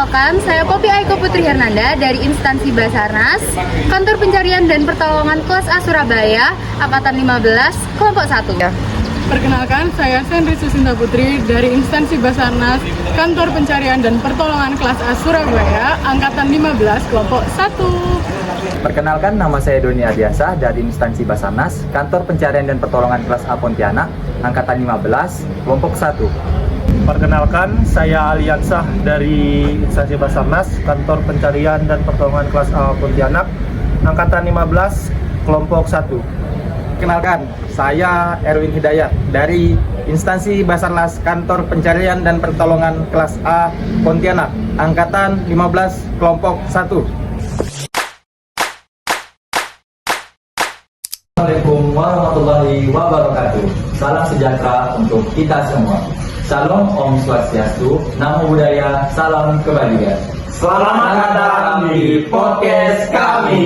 Perkenalkan, saya Poppy Aiko Putri Hernanda dari instansi Basarnas, Kantor Pencarian dan Pertolongan Kelas A Surabaya, Angkatan 15, Kelompok 1. Perkenalkan, saya Sendri Susinta Putri dari instansi Basarnas, Kantor Pencarian dan Pertolongan Kelas A Surabaya, Angkatan 15, Kelompok 1. Perkenalkan, nama saya Doni Adiasa dari instansi Basarnas, Kantor Pencarian dan Pertolongan Kelas A Pontianak, Angkatan 15, Kelompok 1. Perkenalkan, saya Aliansah dari instansi Basarnas, Kantor Pencarian dan Pertolongan Kelas A Pontianak, Angkatan 15, Kelompok 1. Perkenalkan, saya Erwin Hidayat dari instansi Basarnas, Kantor Pencarian dan Pertolongan Kelas A Pontianak, Angkatan 15, Kelompok 1. Assalamualaikum warahmatullahi wabarakatuh. Salam sejahtera untuk kita semua. Salam Om Swastiastu, Namo Buddhaya, salam kebajikan. Selamat datang di podcast kami.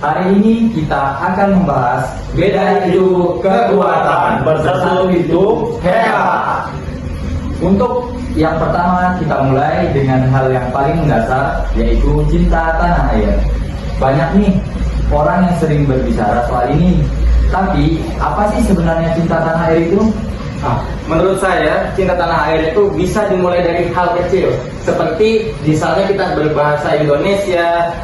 Hari ini kita akan membahas Beda itu kekuatan, bersatu itu hebat. Untuk yang pertama kita mulai dengan hal yang paling mendasar, yaitu cinta tanah air. Banyak nih orang yang sering berbicara soal ini, tapi apa sih sebenarnya cinta tanah air itu? Menurut saya, cinta tanah air itu bisa dimulai dari hal kecil, seperti misalnya kita berbahasa Indonesia,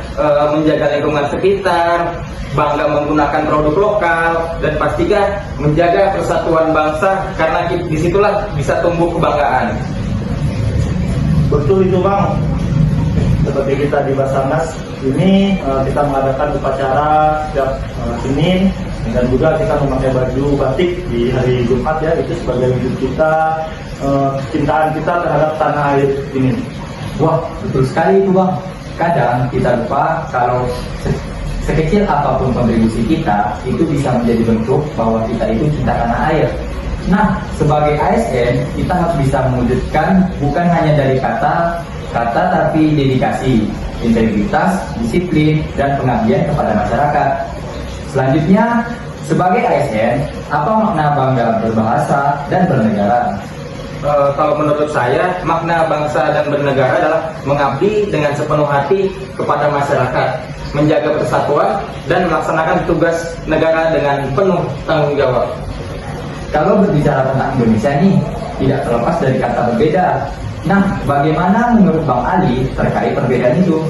menjaga lingkungan sekitar, bangga menggunakan produk lokal, dan pastikan menjaga persatuan bangsa, karena disitulah bisa tumbuh kebanggaan. Betul itu Bang. Seperti kita di Basarnas ini kita mengadakan upacara setiap Senin, dan juga kita memakai baju batik di hari Jumat ya, itu sebagai wujud kita kecintaan kita terhadap tanah air ini. Wah, betul sekali itu Bang. Kadang kita lupa kalau sekecil apapun kontribusi kita, itu bisa menjadi bentuk bahwa kita itu cinta tanah air. Nah, sebagai ASN, kita harus bisa mewujudkan bukan hanya dari kata tapi dedikasi, integritas, disiplin, dan pengabdian kepada masyarakat. Selanjutnya, sebagai ASN, apa makna bangga berbahasa dan bernegara? Kalau menurut saya, makna bangsa dan bernegara adalah mengabdi dengan sepenuh hati kepada masyarakat, menjaga persatuan, dan melaksanakan tugas negara dengan penuh tanggung jawab. Kalau berbicara tentang Indonesia nih, tidak terlepas dari kata berbeda. Nah, bagaimana menurut Bang Ali terkait perbedaan itu?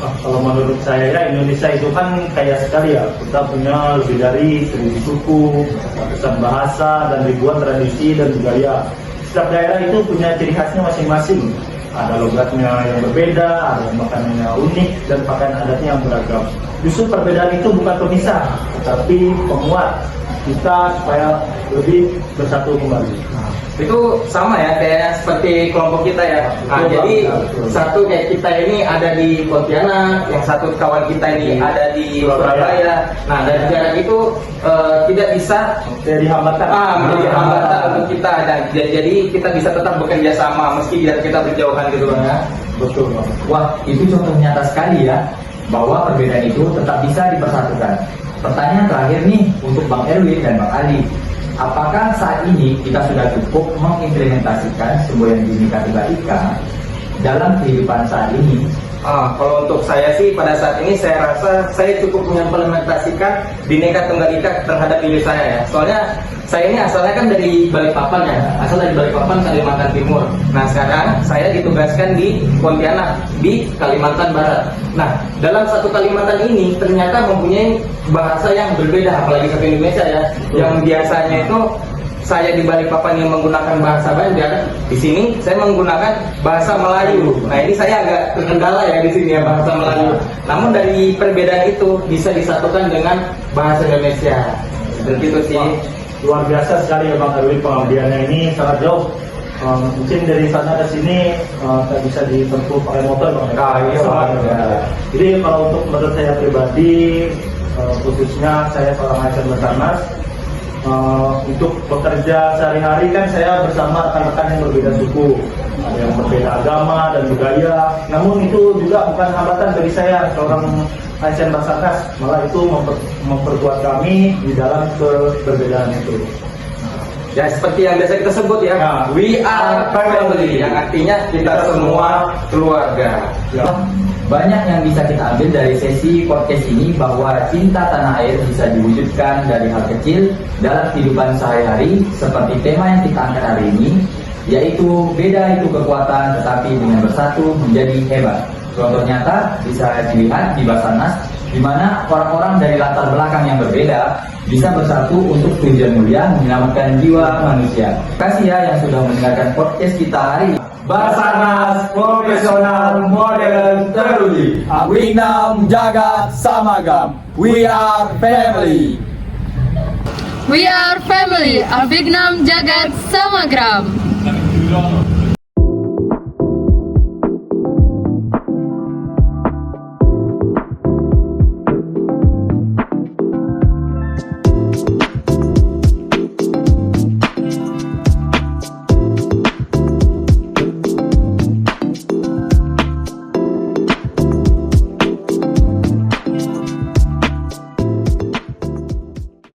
Kalau menurut saya ya, Indonesia itu kan kaya sekali ya. Kita punya lebih dari 1000 suku, ratusan bahasa, dan ribuan tradisi dan budaya. Setiap daerah itu punya ciri khasnya masing-masing. Ada logatnya yang berbeda, ada makanannya unik, dan pakaian adatnya yang beragam. Justru perbedaan itu bukan pemisah, tetapi penguat kita supaya lebih bersatu kembali. Itu sama ya, kayak seperti kelompok kita ya. Jadi satu kayak kita ini ada di Pontianak, yang satu kawan kita ini ada di Surabaya. Nah, dari jarak itu tidak bisa jadi hambatan. Menjadi hambatan untuk kita, dan jadi kita bisa tetap bekerja sama meski kita berjauhan gitu Bang ya. Betul Bang. Wah, itu contoh nyata sekali ya, bahwa perbedaan itu tetap bisa dipersatukan. Pertanyaan terakhir nih untuk Bang Erwin dan Bang Ali. Apakah saat ini kita sudah cukup mengimplementasikan semboyan Bhinneka Tunggal Ika dalam kehidupan saat ini? Kalau untuk saya sih, pada saat ini saya rasa saya cukup mengimplementasikan Bhinneka Tunggal Ika terhadap diri saya ya. Soalnya saya ini asalnya kan dari Balikpapan ya, asal dari Balikpapan, Kalimantan Timur. Nah, sekarang saya ditugaskan di Pontianak, di Kalimantan Barat. Nah, dalam satu Kalimantan ini ternyata mempunyai bahasa yang berbeda, apalagi satu Indonesia ya. Yang biasanya itu saya di Balikpapan yang menggunakan bahasa Banjar, di sini saya menggunakan bahasa Melayu. Nah, ini saya agak terkendala ya di sini ya, bahasa Melayu. Namun dari perbedaan itu bisa disatukan dengan bahasa Indonesia. Seperti itu sih. Luar biasa sekali ya Bang Erwin, pengabdiannya ini sangat jauh. Mungkin dari sana ke sini tak bisa ditempuh pakai motor Bang. Iya Bang. Jadi kalau untuk menurut saya pribadi, khususnya saya seorang ASN Basarnas, untuk bekerja sehari-hari kan saya bersama rekan-rekan yang berbeda suku, ada yang berbeda agama dan budaya. Namun itu juga bukan hambatan bagi saya seorang ASN Basarnas, malah itu memperkuat kami di dalam keberbedaan itu. Ya seperti yang biasa kita sebut ya, Ya. we are family, yang artinya kita semua keluarga. Banyak yang bisa kita ambil dari sesi podcast ini bahwa cinta tanah air bisa diwujudkan dari hal kecil dalam kehidupan sehari-hari seperti tema yang kita angkat hari ini, yaitu beda itu kekuatan tetapi dengan bersatu menjadi hebat. Contoh nyata bisa dilihat di Basarnas, di mana orang-orang dari latar belakang yang berbeda bisa bersatu untuk tujuan mulia menyelamatkan jiwa manusia. Terima kasih ya yang sudah mendengarkan podcast kita hari ini. Basarnas Profesional Modern Teruli. Wignam Jagat Samagam. We are family. We are family, Avignam Jagat Samagram.